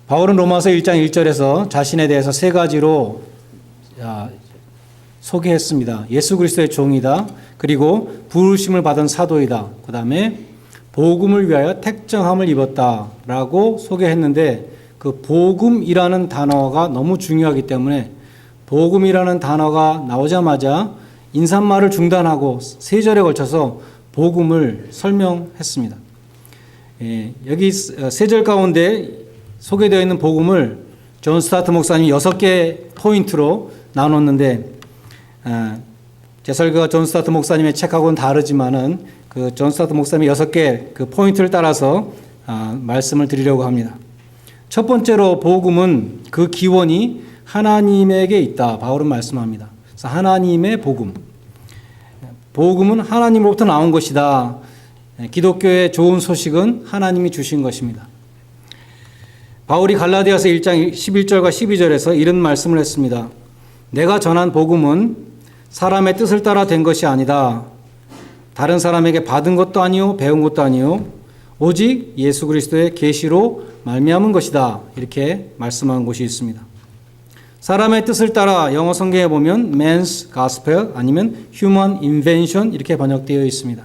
바울은 로마서 1장 1절에서 자신에 대해서 세 가지로 소개했습니다. 예수 그리스도의 종이다. 그리고 부르심을 받은 사도이다. 그 다음에 복음을 위하여 택정함을 입었다라고 소개했는데, 그 복음이라는 단어가 너무 중요하기 때문에 복음이라는 단어가 나오자마자 인사말을 중단하고 세 절에 걸쳐서 복음을 설명했습니다. 여기 세 절 가운데 소개되어 있는 복음을 존 스타트 목사님이 6개 포인트로 나눴는데, 제 설교가 존 스타트 목사님의 책하고는 다르지만은 그 존 스타트 목사님의 6개 그 포인트를 따라서 말씀을 드리려고 합니다. 첫 번째로 복음은 그 기원이 하나님에게 있다. 바울은 말씀합니다. 그래서 하나님의 복음. 복음은 하나님으로부터 나온 것이다. 기독교의 좋은 소식은 하나님이 주신 것입니다. 바울이 갈라디아서 1장 11절과 12절에서 이런 말씀을 했습니다. 내가 전한 복음은 사람의 뜻을 따라 된 것이 아니다. 다른 사람에게 받은 것도 아니요 배운 것도 아니요 오직 예수 그리스도의 계시로 말미암은 것이다. 이렇게 말씀한 곳이 있습니다. 사람의 뜻을 따라 영어 성경에 보면 man's gospel 아니면 human invention 이렇게 번역되어 있습니다.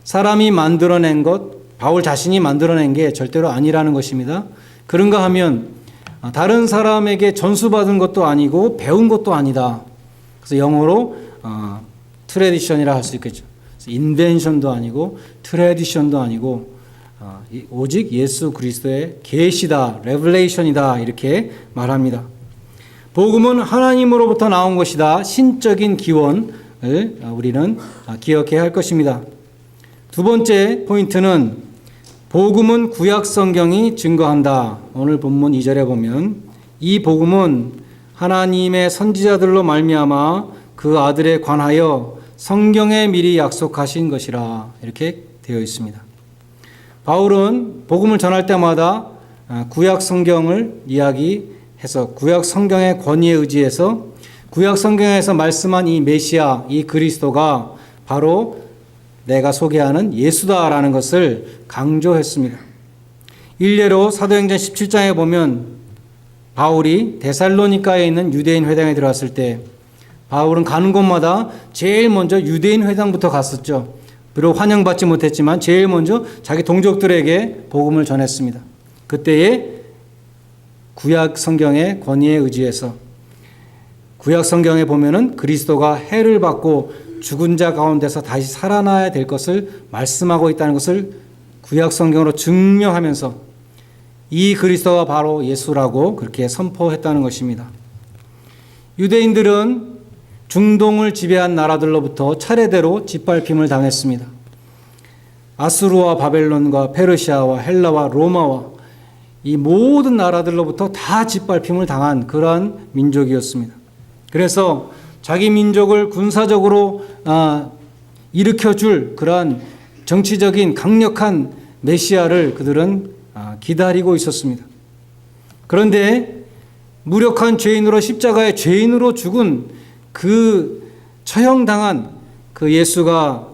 사람이 만들어낸 것, 바울 자신이 만들어낸 게 절대로 아니라는 것입니다. 그런가 하면 다른 사람에게 전수받은 것도 아니고 배운 것도 아니다. 그래서 영어로 트레디션이라 할 수 있겠죠. 인벤션도 아니고 트레디션도 아니고 오직 예수 그리스도의 계시다, 레벨레이션이다 이렇게 말합니다. 복음은 하나님으로부터 나온 것이다. 신적인 기원을 우리는 기억해야 할 것입니다. 두 번째 포인트는 복음은 구약 성경이 증거한다. 오늘 본문 2절에 보면 이 복음은 하나님의 선지자들로 말미암아 그 아들에 관하여 성경에 미리 약속하신 것이라 이렇게 되어 있습니다. 바울은 복음을 전할 때마다 구약 성경을 이야기해서 구약 성경의 권위에 의지해서 구약 성경에서 말씀한 이 메시아, 이 그리스도가 바로 내가 소개하는 예수다라는 것을 강조했습니다. 일례로 사도행전 17장에 보면 바울이 데살로니가에 있는 유대인 회당에 들어갔을 때 바울은 가는 곳마다 제일 먼저 유대인 회당부터 갔었죠. 비록 환영받지 못했지만 제일 먼저 자기 동족들에게 복음을 전했습니다. 그때에 구약 성경의 권위에 의지해서 구약 성경에 보면은 그리스도가 해를 받고 죽은 자 가운데서 다시 살아나야 될 것을 말씀하고 있다는 것을 구약 성경으로 증명하면서 이 그리스도가 바로 예수라고 그렇게 선포했다는 것입니다. 유대인들은 중동을 지배한 나라들로부터 차례대로 짓밟힘을 당했습니다. 아수르와 바벨론과 페르시아와 헬라와 로마와 이 모든 나라들로부터 다 짓밟힘을 당한 그러한 민족이었습니다. 그래서 자기 민족을 군사적으로 일으켜줄 그러한 정치적인 강력한 메시아를 그들은 기다리고 있었습니다. 그런데 무력한 죄인으로 십자가의 죄인으로 죽은 그 처형당한 그 예수가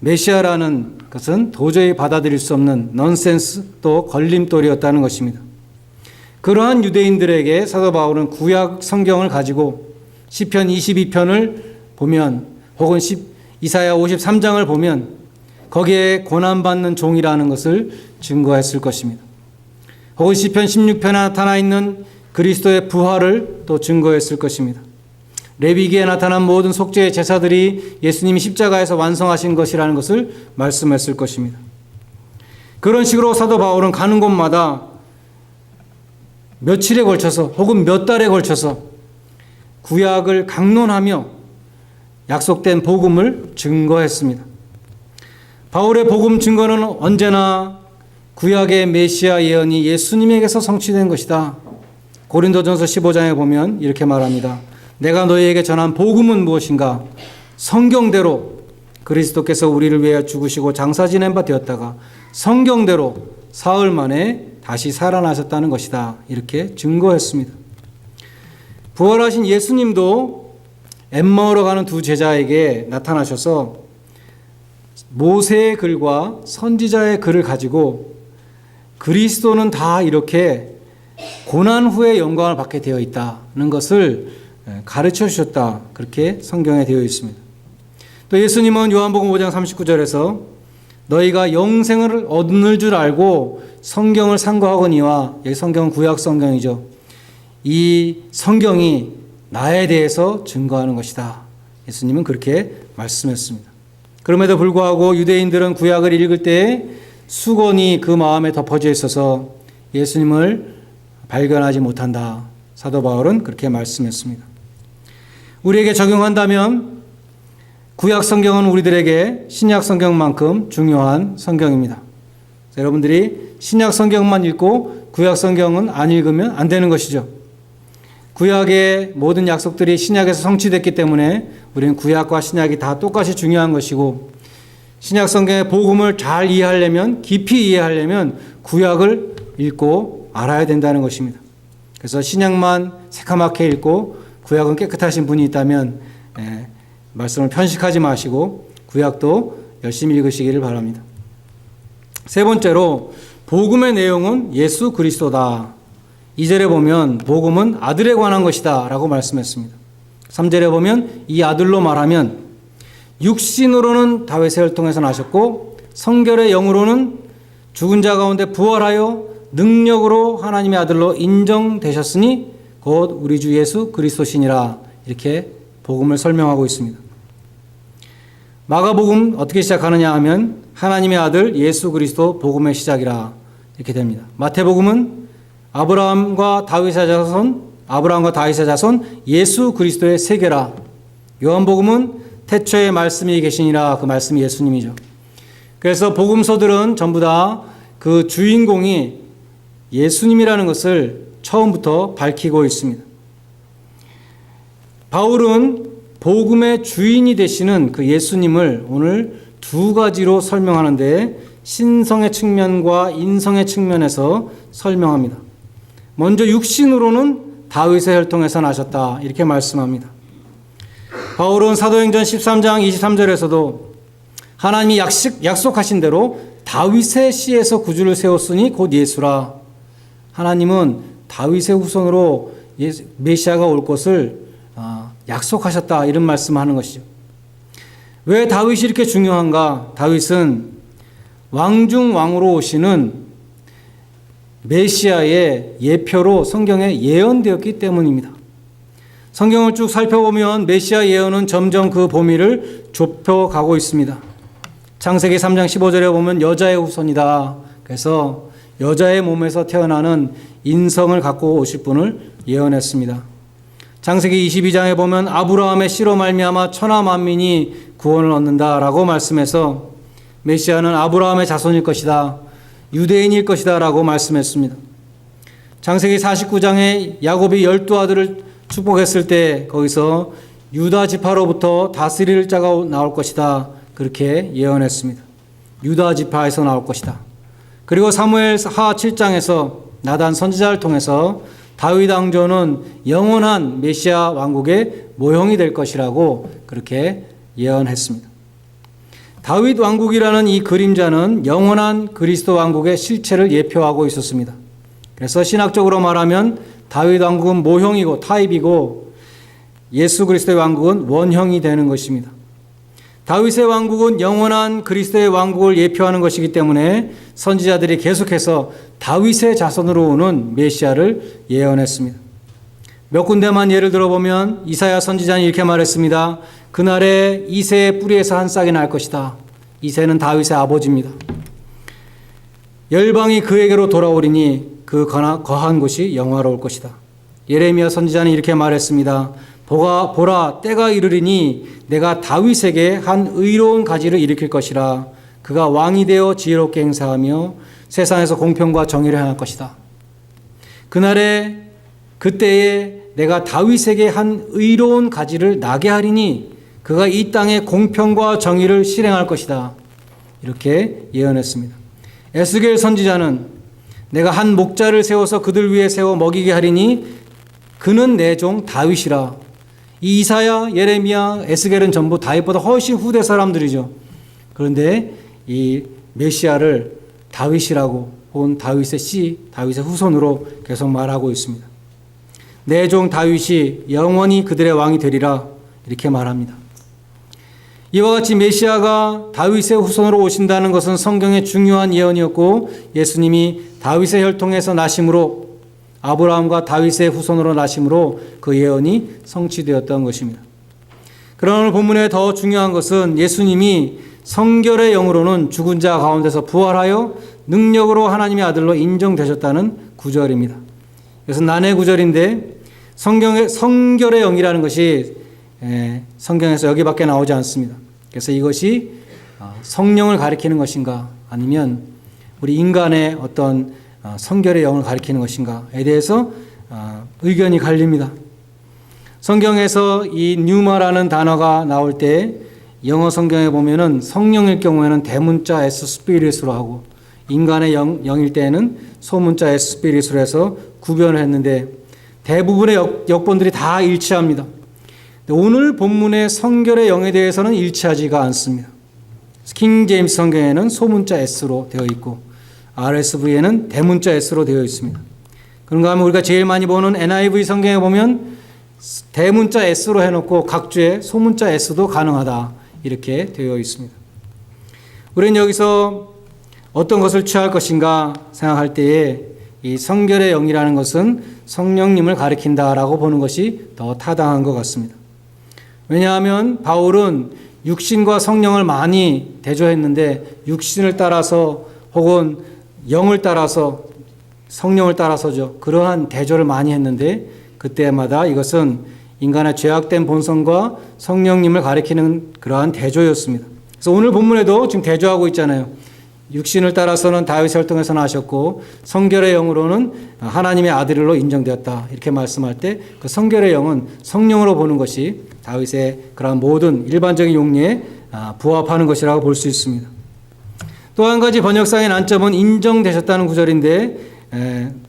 메시아라는 것은 도저히 받아들일 수 없는 넌센스 또 걸림돌이었다는 것입니다. 그러한 유대인들에게 사도 바울은 구약 성경을 가지고 시편 22편을 보면 혹은 이사야 53장을 보면 거기에 고난받는 종이라는 것을 증거했을 것입니다. 혹은 시편 16편에 나타나 있는 그리스도의 부활을 또 증거했을 것입니다. 레위기에 나타난 모든 속죄의 제사들이 예수님이 십자가에서 완성하신 것이라는 것을 말씀했을 것입니다. 그런 식으로 사도 바울은 가는 곳마다 며칠에 걸쳐서 혹은 몇 달에 걸쳐서 구약을 강론하며 약속된 복음을 증거했습니다. 바울의 복음 증거는 언제나 구약의 메시아 예언이 예수님에게서 성취된 것이다. 고린도전서 15장에 보면 이렇게 말합니다. 내가 너희에게 전한 복음은 무엇인가? 성경대로 그리스도께서 우리를 위하여 죽으시고 장사 지낸 바 되었다가 성경대로 사흘 만에 다시 살아나셨다는 것이다. 이렇게 증거했습니다. 부활하신 예수님도 엠마오로 가는 두 제자에게 나타나셔서 모세의 글과 선지자의 글을 가지고 그리스도는 다 이렇게 고난 후에 영광을 받게 되어 있다는 것을 가르쳐 주셨다. 그렇게 성경에 되어 있습니다. 또 예수님은 요한복음 5장 39절에서 너희가 영생을 얻을 줄 알고 성경을 상고하거니와, 여기 성경은 구약 성경이죠. 이 성경이 나에 대해서 증거하는 것이다. 예수님은 그렇게 말씀했습니다. 그럼에도 불구하고 유대인들은 구약을 읽을 때 수건이 그 마음에 덮어져 있어서 예수님을 발견하지 못한다. 사도 바울은 그렇게 말씀했습니다. 우리에게 적용한다면 구약 성경은 우리들에게 신약 성경만큼 중요한 성경입니다. 여러분들이 신약 성경만 읽고 구약 성경은 안 읽으면 안 되는 것이죠. 구약의 모든 약속들이 신약에서 성취됐기 때문에 우리는 구약과 신약이 다 똑같이 중요한 것이고, 신약 성경의 복음을 잘 이해하려면, 깊이 이해하려면 구약을 읽고 알아야 된다는 것입니다. 그래서 신약만 새카맣게 읽고 구약은 깨끗하신 분이 있다면 말씀을 편식하지 마시고 구약도 열심히 읽으시기를 바랍니다. 세 번째로 복음의 내용은 예수 그리스도다. 2절에 보면 복음은 아들에 관한 것이다 라고 말씀했습니다. 3절에 보면 이 아들로 말하면 육신으로는 다윗의 혈통에서 나셨고 성결의 영으로는 죽은 자 가운데 부활하여 능력으로 하나님의 아들로 인정되셨으니 곧 우리 주 예수 그리스도시니라. 이렇게 복음을 설명하고 있습니다. 마가복음 어떻게 시작하느냐 하면 하나님의 아들 예수 그리스도 복음의 시작이라 이렇게 됩니다. 마태복음은 아브라함과 다윗의 자손 예수 그리스도의 세계라. 요한복음은 태초에 말씀이 계시니라. 그 말씀이 예수님이죠. 그래서 복음서들은 전부 다 그 주인공이 예수님이라는 것을 처음부터 밝히고 있습니다. 바울은 복음의 주인이 되시는 그 예수님을 오늘 두 가지로 설명하는데 신성의 측면과 인성의 측면에서 설명합니다. 먼저 육신으로는 다윗의 혈통에서 나셨다 이렇게 말씀합니다. 바울은 사도행전 13장 23절에서도 하나님이 약속하신 대로 다윗의 씨에서 구주를 세웠으니 곧 예수라. 하나님은 다윗의 후손으로 메시아가 올 것을 약속하셨다 이런 말씀을 하는 것이죠. 왜 다윗이 이렇게 중요한가? 다윗은 왕중 왕으로 오시는 메시아의 예표로 성경에 예언되었기 때문입니다. 성경을 쭉 살펴보면 메시아 예언은 점점 그 범위를 좁혀가고 있습니다. 창세기 3장 15절에 보면 여자의 후손이다. 그래서 여자의 몸에서 태어나는 인성을 갖고 오실 분을 예언했습니다. 창세기 22장에 보면 아브라함의 씨로 말미암아 천하 만민이 구원을 얻는다라고 말씀해서 메시아는 아브라함의 자손일 것이다. 유대인일 것이다 라고 말씀했습니다. 창세기 49장에 야곱이 12아들을 축복했을 때 거기서 유다 지파로부터 다스릴 자가 나올 것이다. 그렇게 예언했습니다. 유다 지파에서 나올 것이다. 그리고 사무엘 하 7장에서 나단 선지자를 통해서 다윗 왕조는 영원한 메시아 왕국의 모형이 될 것이라고 그렇게 예언했습니다. 다윗 왕국이라는 이 그림자는 영원한 그리스도 왕국의 실체를 예표하고 있었습니다. 그래서 신학적으로 말하면 다윗 왕국은 모형이고 타입이고 예수 그리스도의 왕국은 원형이 되는 것입니다. 다윗의 왕국은 영원한 그리스도의 왕국을 예표하는 것이기 때문에 선지자들이 계속해서 다윗의 자손으로 오는 메시아를 예언했습니다. 몇 군데만 예를 들어보면 이사야 선지자는 이렇게 말했습니다. 그날에 이새의 뿌리에서 한 싹이 날 것이다. 이새는 다윗의 아버지입니다. 열방이 그에게로 돌아오리니 그 거한 곳이 영화로울 것이다. 예레미야 선지자는 이렇게 말했습니다. 보라 때가 이르리니 내가 다윗에게 한 의로운 가지를 일으킬 것이라. 그가 왕이 되어 지혜롭게 행사하며 세상에서 공평과 정의를 행할 것이다. 그때에 내가 다윗에게 한 의로운 가지를 나게 하리니 그가 이 땅에 공평과 정의를 실행할 것이다. 이렇게 예언했습니다. 에스겔 선지자는 내가 한 목자를 세워서 그들 위에 세워 먹이게 하리니 그는 내 종 다윗이라. 이 이사야, 예레미야, 에스겔은 전부 다윗보다 훨씬 후대 사람들이죠. 그런데 이 메시아를 다윗이라고 혹은 다윗의 씨, 다윗의 후손으로 계속 말하고 있습니다. 내 종 다윗이 영원히 그들의 왕이 되리라 이렇게 말합니다. 이와 같이 메시아가 다윗의 후손으로 오신다는 것은 성경의 중요한 예언이었고 예수님이 다윗의 혈통에서 나심으로 아브라함과 다윗의 후손으로 나심으로 그 예언이 성취되었던 것입니다. 그러나 오늘 본문에 더 중요한 것은 예수님이 성결의 영으로는 죽은 자 가운데서 부활하여 능력으로 하나님의 아들로 인정되셨다는 구절입니다. 이것은 난해 구절인데 성경의 성결의 영이라는 것이 성경에서 여기밖에 나오지 않습니다. 그래서 이것이 성령을 가리키는 것인가 아니면 우리 인간의 어떤 성결의 영을 가리키는 것인가에 대해서 의견이 갈립니다. 성경에서 이 뉴마라는 단어가 나올 때 영어 성경에 보면은 성령일 경우에는 대문자 S 스피릿으로 하고 인간의 영일 때에는 소문자 S 스피릿으로 해서 구별을 했는데 대부분의 역본들이 다 일치합니다. 오늘 본문의 성결의 영에 대해서는 일치하지가 않습니다. 킹 제임스 성경에는 소문자 S로 되어 있고 RSV에는 대문자 S로 되어 있습니다. 그런가 하면 우리가 제일 많이 보는 NIV 성경에 보면 대문자 S로 해놓고 각주에 소문자 S도 가능하다 이렇게 되어 있습니다. 우리는 여기서 어떤 것을 취할 것인가 생각할 때에 이 성결의 영이라는 것은 성령님을 가리킨다라고 보는 것이 더 타당한 것 같습니다. 왜냐하면 바울은 육신과 성령을 많이 대조했는데 육신을 따라서 혹은 영을 따라서 성령을 따라서죠. 그러한 대조를 많이 했는데 그때마다 이것은 인간의 죄악된 본성과 성령님을 가리키는 그러한 대조였습니다. 그래서 오늘 본문에도 지금 대조하고 있잖아요. 육신을 따라서는 다윗의 혈통에서 나셨고 성결의 영으로는 하나님의 아들로 인정되었다. 이렇게 말씀할 때 그 성결의 영은 성령으로 보는 것이 다윗의 그러한 모든 일반적인 용례에 부합하는 것이라고 볼 수 있습니다. 또 한 가지 번역상의 난점은 인정되셨다는 구절인데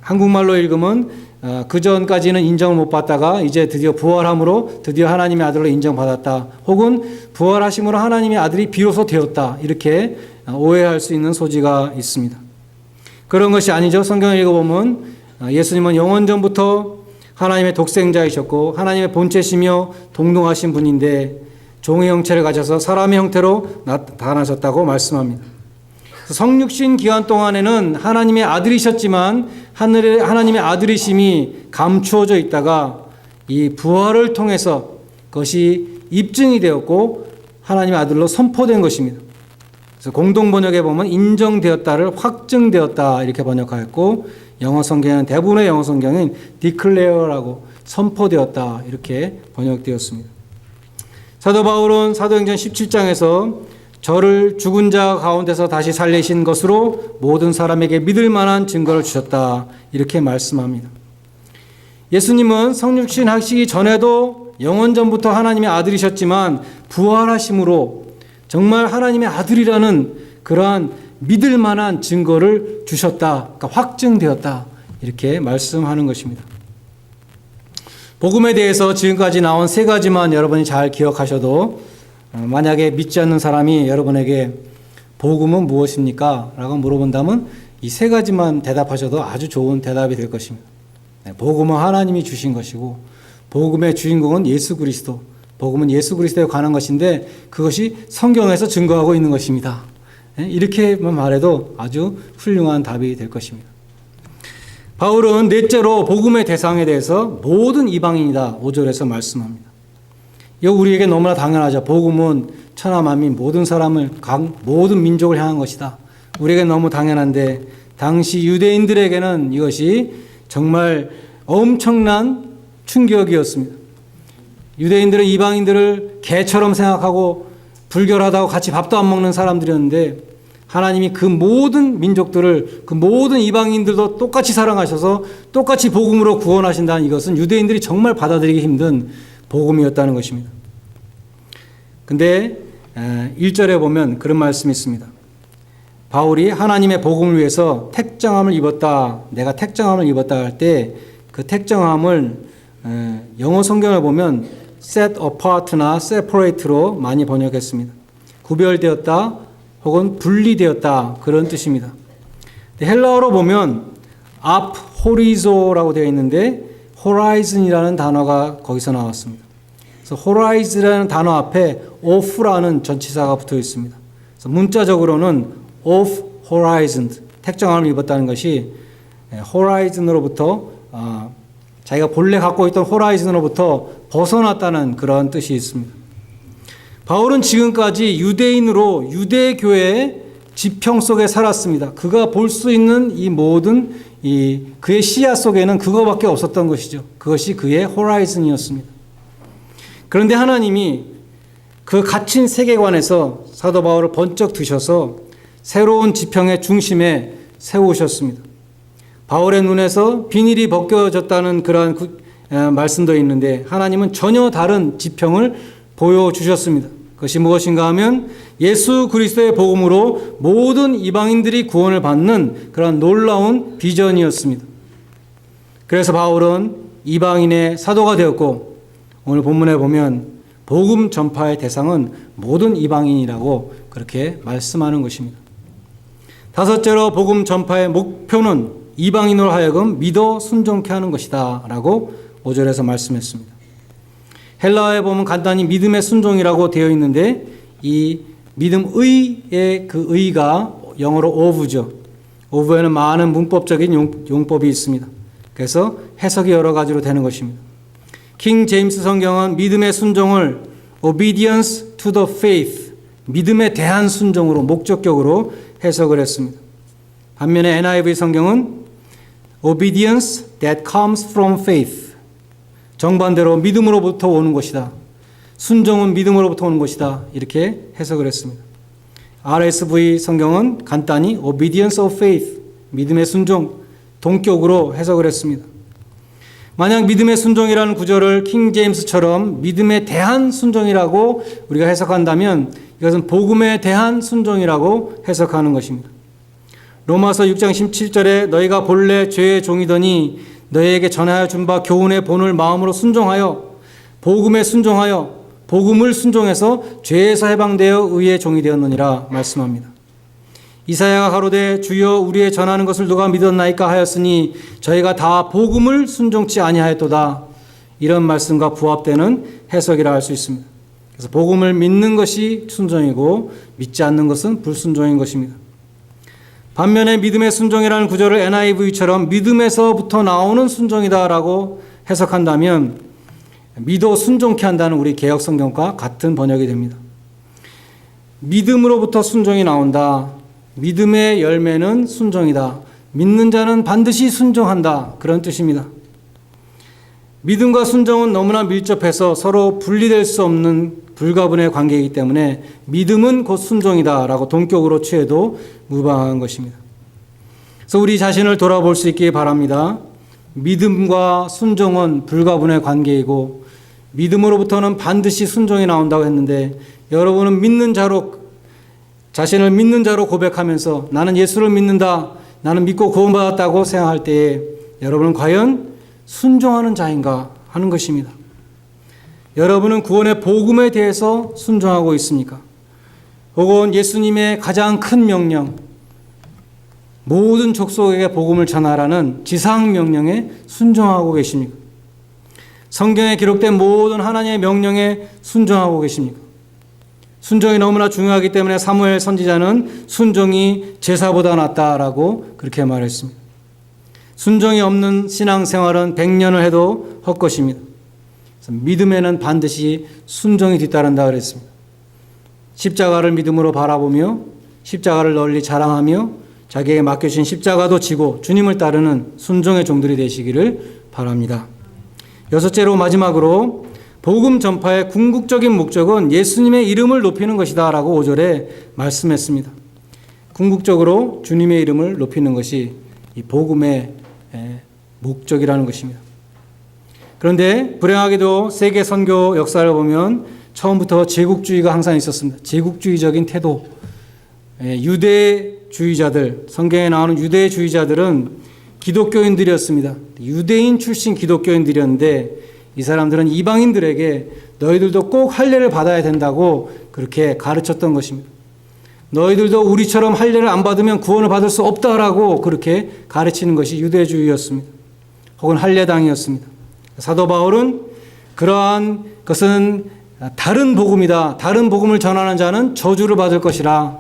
한국말로 읽으면 그 전까지는 인정을 못 받다가 이제 드디어 부활함으로 드디어 하나님의 아들로 인정받았다. 혹은 부활하심으로 하나님의 아들이 비로소 되었다. 이렇게 오해할 수 있는 소지가 있습니다. 그런 것이 아니죠. 성경을 읽어보면 예수님은 영원전부터 하나님의 독생자이셨고 하나님의 본체시며 동등하신 분인데 종의 형체를 가져서 사람의 형태로 나타나셨다고 말씀합니다. 성육신 기간 동안에는 하나님의 아들이셨지만 하나님의 아들이심이 감추어져 있다가 이 부활을 통해서 그것이 입증이 되었고 하나님의 아들로 선포된 것입니다. 그래서 공동 번역에 보면 인정되었다를 확증되었다 이렇게 번역하였고 영어 성경은 대부분의 영어 성경은 declare라고 선포되었다 이렇게 번역되었습니다. 사도 바울은 사도행전 17장에서 저를 죽은 자 가운데서 다시 살리신 것으로 모든 사람에게 믿을 만한 증거를 주셨다 이렇게 말씀합니다. 예수님은 성육신 하시기 전에도 영원전부터 하나님의 아들이셨지만 부활하심으로 정말 하나님의 아들이라는 그러한 믿을 만한 증거를 주셨다. 그러니까 확증되었다. 이렇게 말씀하는 것입니다. 복음에 대해서 지금까지 나온 세 가지만 여러분이 잘 기억하셔도 만약에 믿지 않는 사람이 여러분에게 복음은 무엇입니까? 라고 물어본다면 이 세 가지만 대답하셔도 아주 좋은 대답이 될 것입니다. 복음은 하나님이 주신 것이고 복음의 주인공은 예수 그리스도, 복음은 예수 그리스도에 관한 것인데 그것이 성경에서 증거하고 있는 것입니다. 이렇게만 말해도 아주 훌륭한 답이 될 것입니다. 바울은 넷째로 복음의 대상에 대해서 모든 이방인이다 5절에서 말씀합니다. 이거 우리에게 너무나 당연하죠. 복음은 천하 만민 모든 사람을 모든 민족을 향한 것이다. 우리에게 너무 당연한데 당시 유대인들에게는 이것이 정말 엄청난 충격이었습니다. 유대인들은 이방인들을 개처럼 생각하고 불결하다고 같이 밥도 안 먹는 사람들이었는데 하나님이 그 모든 민족들을 그 모든 이방인들도 똑같이 사랑하셔서 똑같이 복음으로 구원하신다는 이것은 유대인들이 정말 받아들이기 힘든 복음이었다는 것입니다. 근데 1절에 보면 그런 말씀이 있습니다. 바울이 하나님의 복음을 위해서 택정함을 입었다. 내가 택정함을 입었다 할 때 그 택정함을 영어 성경을 보면 set apart나 separate로 많이 번역했습니다. 구별되었다 혹은 분리되었다 그런 뜻입니다. 헬라어로 보면 앞 호리조라고 되어 있는데 horizon이라는 단어가 거기서 나왔습니다. 그래서 horizon이라는 단어 앞에 off라는 전치사가 붙어 있습니다. 그래서 문자적으로는 off horizon, 택정함을 입었다는 것이 horizon으로부터 자기가 본래 갖고 있던 horizon으로부터 벗어났다는 그런 뜻이 있습니다. 바울은 지금까지 유대인으로 유대교회의 지평 속에 살았습니다. 그가 볼 수 있는 이 모든 그의 시야 속에는 그거밖에 없었던 것이죠. 그것이 그의 호라이즌이었습니다. 그런데 하나님이 그 갇힌 세계관에서 사도 바울을 번쩍 드셔서 새로운 지평의 중심에 세우셨습니다. 바울의 눈에서 비닐이 벗겨졌다는 그러한 말씀도 있는데 하나님은 전혀 다른 지평을 보여주셨습니다. 그것이 무엇인가 하면 예수 그리스도의 복음으로 모든 이방인들이 구원을 받는 그런 놀라운 비전이었습니다. 그래서 바울은 이방인의 사도가 되었고 오늘 본문에 보면 복음 전파의 대상은 모든 이방인이라고 그렇게 말씀하는 것입니다. 다섯째로 복음 전파의 목표는 이방인으로 하여금 믿어 순종케 하는 것이다 라고 5절에서 말씀했습니다. 헬라어에 보면 간단히 믿음의 순종이라고 되어 있는데 이 믿음의의 그 의가 영어로 of죠. of에는 많은 문법적인 용법이 있습니다. 그래서 해석이 여러 가지로 되는 것입니다. 킹 제임스 성경은 믿음의 순종을 obedience to the faith, 믿음에 대한 순종으로 목적격으로 해석을 했습니다. 반면에 NIV 성경은 obedience that comes from faith, 정반대로 믿음으로부터 오는 것이다. 순종은 믿음으로부터 오는 것이다. 이렇게 해석을 했습니다. RSV 성경은 간단히 obedience of faith, 믿음의 순종, 동격으로 해석을 했습니다. 만약 믿음의 순종이라는 구절을 킹 제임스처럼 믿음에 대한 순종이라고 우리가 해석한다면 이것은 복음에 대한 순종이라고 해석하는 것입니다. 로마서 6장 17절에 너희가 본래 죄의 종이더니 너희에게 전하여 준 바 교훈의 본을 마음으로 순종하여 복음에 순종하여 복음을 순종해서 죄에서 해방되어 의의 종이 되었느니라 말씀합니다. 이사야가 가로되 주여 우리의 전하는 것을 누가 믿었나이까 하였으니 저희가 다 복음을 순종치 아니하였도다. 이런 말씀과 부합되는 해석이라 할 수 있습니다. 그래서 복음을 믿는 것이 순종이고 믿지 않는 것은 불순종인 것입니다. 반면에 믿음의 순종이라는 구절을 NIV처럼 믿음에서부터 나오는 순종이다라고 해석한다면 믿어 순종케 한다는 우리 개역 성경과 같은 번역이 됩니다. 믿음으로부터 순종이 나온다. 믿음의 열매는 순종이다. 믿는 자는 반드시 순종한다. 그런 뜻입니다. 믿음과 순종은 너무나 밀접해서 서로 분리될 수 없는 불가분의 관계이기 때문에 믿음은 곧 순종이다라고 동격으로 취해도 무방한 것입니다. 그래서 우리 자신을 돌아볼 수 있기 바랍니다. 믿음과 순종은 불가분의 관계이고 믿음으로부터는 반드시 순종이 나온다고 했는데 여러분은 믿는 자로 자신을 믿는 자로 고백하면서 나는 예수를 믿는다, 나는 믿고 구원받았다고 생각할 때에 여러분은 과연 순종하는 자인가 하는 것입니다. 여러분은 구원의 복음에 대해서 순종하고 있습니까? 혹은 예수님의 가장 큰 명령, 모든 족속에게 복음을 전하라는 지상 명령에 순종하고 계십니까? 성경에 기록된 모든 하나님의 명령에 순종하고 계십니까? 순종이 너무나 중요하기 때문에 사무엘 선지자는 순종이 제사보다 낫다라고 그렇게 말했습니다. 순종이 없는 신앙생활은 100년을 해도 헛것입니다. 믿음에는 반드시 순종이 뒤따른다 그랬습니다. 십자가를 믿음으로 바라보며 십자가를 널리 자랑하며 자기에게 맡겨진 십자가도 지고 주님을 따르는 순종의 종들이 되시기를 바랍니다. 여섯째로 마지막으로 복음 전파의 궁극적인 목적은 예수님의 이름을 높이는 것이다 라고 5절에 말씀했습니다. 궁극적으로 주님의 이름을 높이는 것이 이 복음의 목적이라는 것입니다. 그런데 불행하게도 세계 선교 역사를 보면 처음부터 제국주의가 항상 있었습니다. 제국주의적인 태도, 유대주의자들, 성경에 나오는 유대주의자들은 기독교인들이었습니다. 유대인 출신 기독교인들이었는데 이 사람들은 이방인들에게 너희들도 꼭 할례를 받아야 된다고 그렇게 가르쳤던 것입니다. 너희들도 우리처럼 할례를 안 받으면 구원을 받을 수 없다라고 그렇게 가르치는 것이 유대주의였습니다. 혹은 할례당이었습니다. 사도 바울은 그러한 것은 다른 복음이다. 다른 복음을 전하는 자는 저주를 받을 것이라.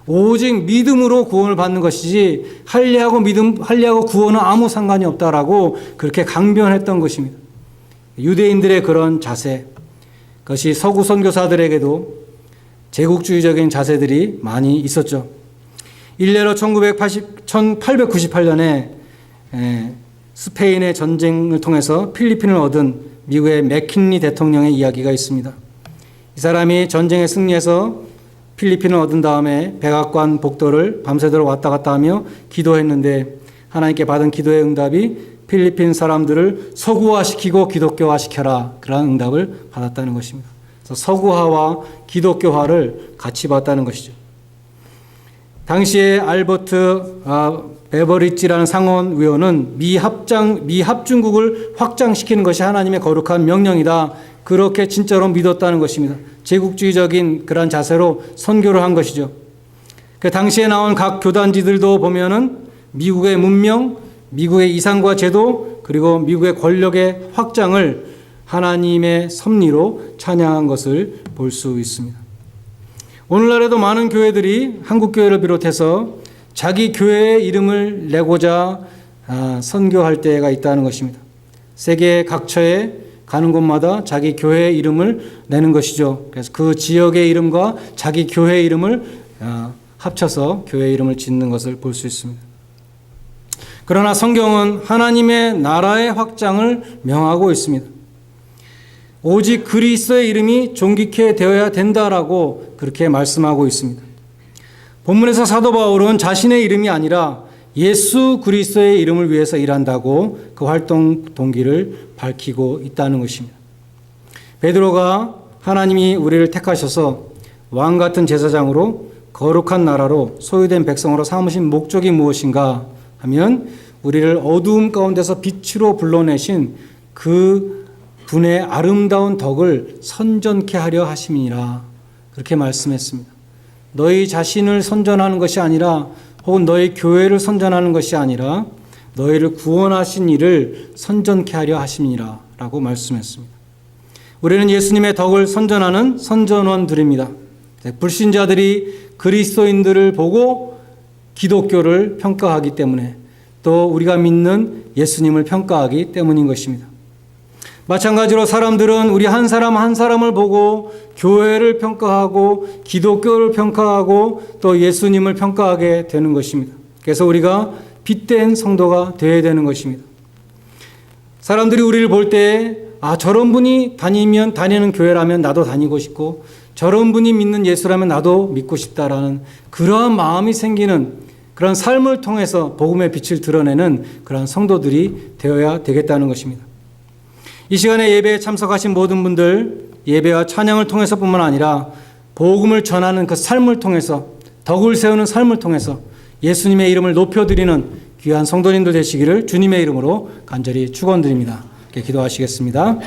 오직 믿음으로 구원을 받는 것이지 할례하고 구원은 아무 상관이 없다라고 그렇게 강변했던 것입니다. 유대인들의 그런 자세, 그것이 서구 선교사들에게도 제국주의적인 자세들이 많이 있었죠. 일례로 1898년에 스페인의 전쟁을 통해서 필리핀을 얻은 미국의 맥킨리 대통령의 이야기가 있습니다. 이 사람이 전쟁에 승리해서 필리핀을 얻은 다음에 백악관 복도를 밤새도록 왔다 갔다 하며 기도했는데 하나님께 받은 기도의 응답이 필리핀 사람들을 서구화시키고 기독교화시켜라, 그런 응답을 받았다는 것입니다. 그래서 서구화와 기독교화를 같이 받았다는 것이죠. 당시에 알버트 베버리지라는 상원의원은 미합중국을 확장시키는 것이 하나님의 거룩한 명령이다, 그렇게 진짜로 믿었다는 것입니다. 제국주의적인 그런 자세로 선교를 한 것이죠. 그 당시에 나온 각 교단지들도 보면은 미국의 문명, 미국의 이상과 제도, 그리고 미국의 권력의 확장을 하나님의 섭리로 찬양한 것을 볼 수 있습니다. 오늘날에도 많은 교회들이 한국 교회를 비롯해서 자기 교회의 이름을 내고자 선교할 때가 있다는 것입니다. 세계 각처에 가는 곳마다 자기 교회의 이름을 내는 것이죠. 그래서 그 지역의 이름과 자기 교회의 이름을 합쳐서 교회 이름을 짓는 것을 볼 수 있습니다. 그러나 성경은 하나님의 나라의 확장을 명하고 있습니다. 오직 그리스도의 이름이 존귀케 되어야 된다라고 그렇게 말씀하고 있습니다. 본문에서 사도 바울은 자신의 이름이 아니라 예수 그리스도의 이름을 위해서 일한다고 그 활동 동기를 밝히고 있다는 것입니다. 베드로가 하나님이 우리를 택하셔서 왕 같은 제사장으로 거룩한 나라로 소유된 백성으로 삼으신 목적이 무엇인가 하면 우리를 어두움 가운데서 빛으로 불러내신 그 분의 아름다운 덕을 선전케 하려 하심이니라, 그렇게 말씀했습니다. 너희 자신을 선전하는 것이 아니라, 혹은 너희 교회를 선전하는 것이 아니라 너희를 구원하신 이를 선전케 하려 하심이니라 라고 말씀했습니다. 우리는 예수님의 덕을 선전하는 선전원들입니다. 불신자들이 그리스도인들을 보고 기독교를 평가하기 때문에, 또 우리가 믿는 예수님을 평가하기 때문인 것입니다. 마찬가지로 사람들은 우리 한 사람 한 사람을 보고 교회를 평가하고 기독교를 평가하고 또 예수님을 평가하게 되는 것입니다. 그래서 우리가 빛된 성도가 되어야 되는 것입니다. 사람들이 우리를 볼 때 저런 분이 다니는 교회라면 나도 다니고 싶고, 저런 분이 믿는 예수라면 나도 믿고 싶다라는 그러한 마음이 생기는 그런 삶을 통해서 복음의 빛을 드러내는 그런 성도들이 되어야 되겠다는 것입니다. 이 시간에 예배에 참석하신 모든 분들, 예배와 찬양을 통해서뿐만 아니라 복음을 전하는 그 삶을 통해서, 덕을 세우는 삶을 통해서 예수님의 이름을 높여드리는 귀한 성도님들 되시기를 주님의 이름으로 간절히 축원드립니다. 기도하시겠습니다.